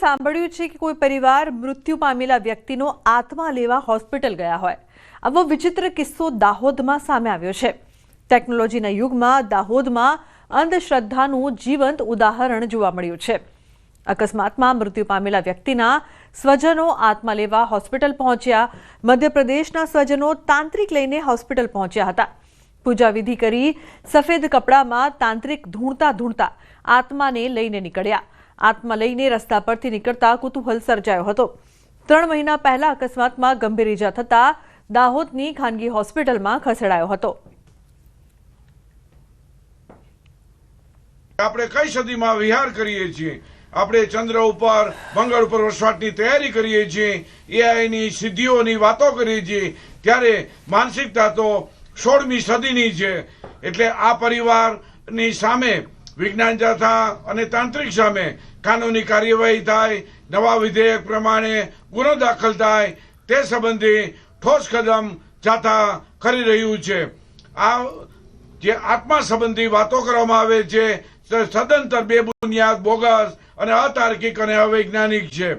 સાંભળ્યું છે કે કોઈ પરિવાર મૃત્યુ પામેલા વ્યક્તિનો આત્મા લેવા હોસ્પિટલ ગયા હોય। આવો વિચિત્ર કિસ્સો દાહોદમાં સામે આવ્યો છે। ટેકનોલોજીના યુગમાં દાહોદમાં અંધશ્રદ્ધાનું જીવંત ઉદાહરણ જોવા મળ્યું છે। અકસ્માતમાં મૃત્યુ પામેલા વ્યક્તિના સ્વજનો આત્મા લેવા હોસ્પિટલ પહોંચ્યા। મધ્યપ્રદેશના સ્વજનો તાંત્રિક લઈને હોસ્પિટલ પહોંચ્યા હતા। પૂજા વિધિ કરી સફેદ કપડામાં તાંત્રિક ધૂણતા ધૂણતા આત્માને લઈને નીકળ્યા। આત્મા લઈને રસ્તા પરથી નીકળતા કુતૂહલ સર્જાયો હતો। 3 મહિના પહેલા અકસ્માતમાં ગંભીર ઈજા થતા દાહોદની ખાનગી હોસ્પિટલમાં ખસેડાયો હતો। આપણે કઈ સદીમાં વિહાર કરીએ છીએ। આપણે ચંદ્ર ઉપર મંગળ ઉપર વસવાટની તૈયારી કરીએ છીએ। એઆઈની સિદ્ધિઓની વાતો કરીએ છીએ ત્યારે માનસિકતા તો 16મી સદીની છે। એટલે આ પરિવારની સામે વિજ્ઞાન જાથા અને તાંત્રિક સામે કાનૂની કાર્યવાહી થાય, નવા વિધેયક પ્રમાણે ગુનો દાખલ થાય તે સંબંધી ઠોસ કદમ જાથા કરી રહ્યું છે। આ જે આત્મા સંબંધી વાતો કરવામાં આવે છે સદંતર બેબુનિયાદ, બોગસ અને અતાર્કિક અને અવૈજ્ઞાનિક છે।